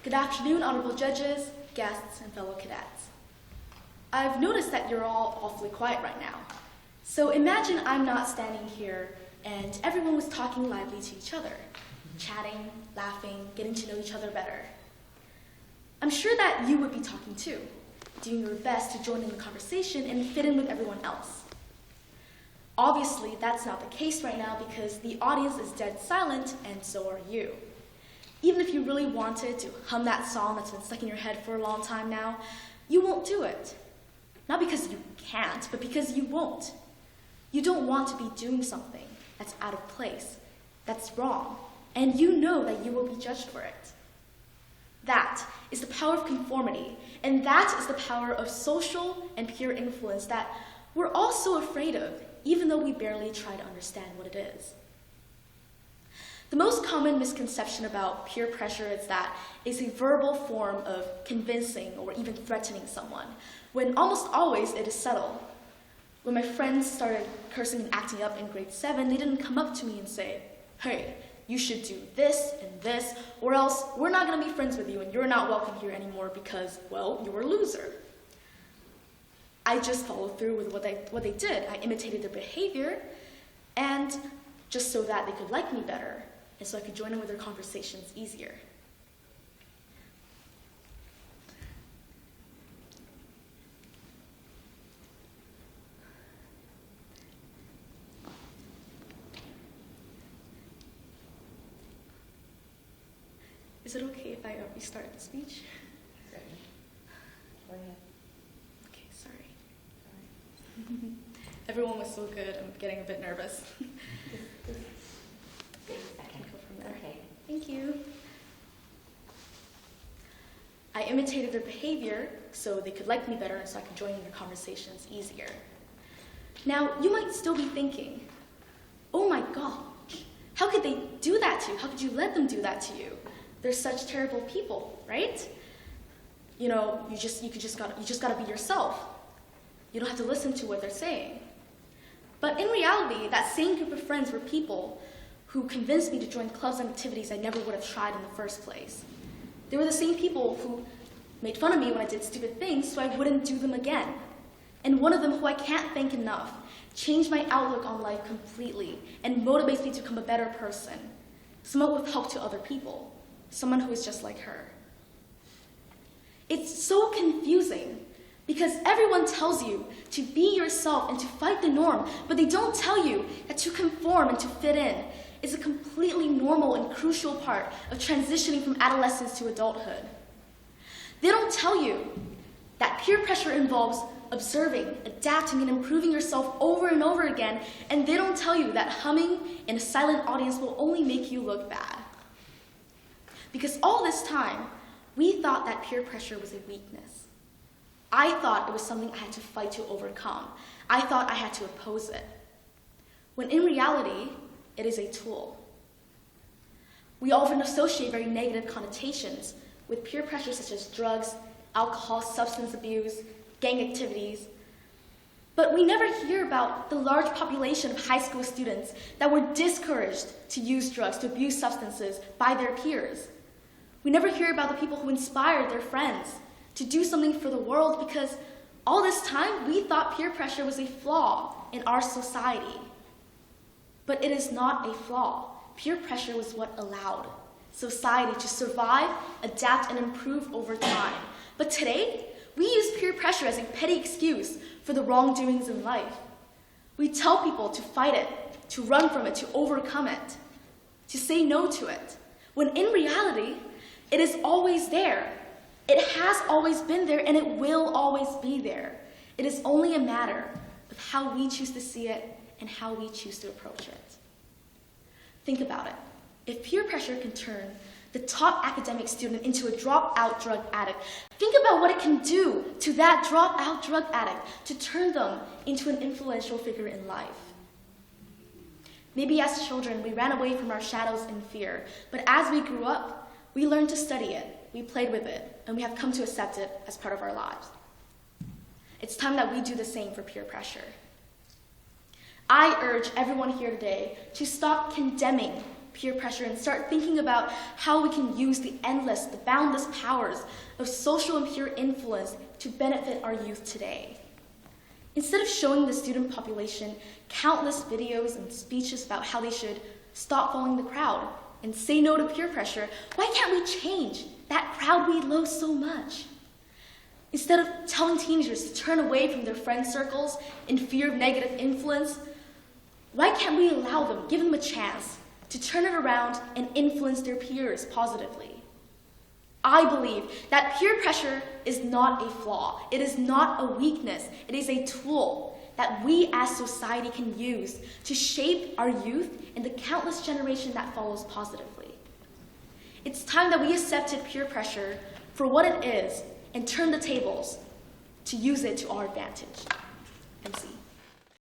Good afternoon, honorable judges, guests, and fellow cadets. I've noticed that you're all awfully quiet right now. So imagine I'm not standing here and everyone was talking lively to each other, chatting, laughing, getting to know each other better. I'm sure that you would be talking too, doing your best to join in the conversation and fit in with everyone else. Obviously, that's not the case right now because the audience is dead silent and so are you. Even if you really wanted to hum that song that's been stuck in your head for a long time now, you won't do it. Not because you can't, but because you won't. You don't want to be doing something that's out of place, that's wrong, and you know that you will be judged for it. That is the power of conformity, and that is the power of social and peer influence that we're all so afraid of, even though we barely try to understand what it is. The most common misconception about peer pressure is that it's a verbal form of convincing or even threatening someone, when almost always it is subtle. When my friends started cursing and acting up in grade 7, they didn't come up to me and say, "Hey, you should do this and this, or else we're not going to be friends with you and you're not welcome here anymore because, well, you're a loser." I just followed through with what they did. I imitated their behavior, and just so that they could like me better, and so I could join in with their conversations easier. Is it okay if I restart the speech? Go ahead. Okay, sorry. Everyone was so good, I'm getting a bit nervous. I can go from there. Okay. Thank you. I imitated their behavior so they could like me better and so I could join in their conversations easier. Now, you might still be thinking, oh my gosh, how could they do that to you? How could you let them do that to you? They're such terrible people, right? You know, you just gotta be yourself. You don't have to listen to what they're saying. But in reality, that same group of friends were people who convinced me to join clubs and activities I never would have tried in the first place. They were the same people who made fun of me when I did stupid things so I wouldn't do them again. And one of them, who I can't thank enough, changed my outlook on life completely and motivates me to become a better person, someone with help to other people, someone who is just like her. It's so confusing because everyone tells you to be yourself and to fight the norm, but they don't tell you that to conform and to fit in is a completely normal and crucial part of transitioning from adolescence to adulthood. They don't tell you that peer pressure involves observing, adapting, and improving yourself over and over again, and they don't tell you that humming in a silent audience will only make you look bad. Because all this time, we thought that peer pressure was a weakness. I thought it was something I had to fight to overcome. I thought I had to oppose it. When in reality, it is a tool. We often associate very negative connotations with peer pressure such as drugs, alcohol, substance abuse, gang activities. But we never hear about the large population of high school students that were discouraged to use drugs, to abuse substances by their peers. We never hear about the people who inspired their friends to do something for the world because all this time we thought peer pressure was a flaw in our society. But it is not a flaw. Peer pressure was what allowed society to survive, adapt, and improve over time. But today, we use peer pressure as a petty excuse for the wrongdoings in life. We tell people to fight it, to run from it, to overcome it, to say no to it, when in reality, it is always there. It has always been there, and it will always be there. It is only a matter of how we choose to see it and how we choose to approach it. Think about it. If peer pressure can turn the top academic student into a dropout drug addict, think about what it can do to that dropout drug addict to turn them into an influential figure in life. Maybe as children, we ran away from our shadows in fear, but as we grew up, we learned to study it, we played with it, and we have come to accept it as part of our lives. It's time that we do the same for peer pressure. I urge everyone here today to stop condemning peer pressure and start thinking about how we can use the endless, the boundless powers of social and peer influence to benefit our youth today. Instead of showing the student population countless videos and speeches about how they should stop following the crowd and say no to peer pressure, why can't we change that crowd we loathe so much? Instead of telling teenagers to turn away from their friend circles in fear of negative influence, why can't we allow them, give them a chance to turn it around and influence their peers positively? I believe that peer pressure is not a flaw. It is not a weakness. It is a tool that we as society can use to shape our youth and the countless generation that follows positively. It's time that we accepted peer pressure for what it is and turn the tables to use it to our advantage. MC.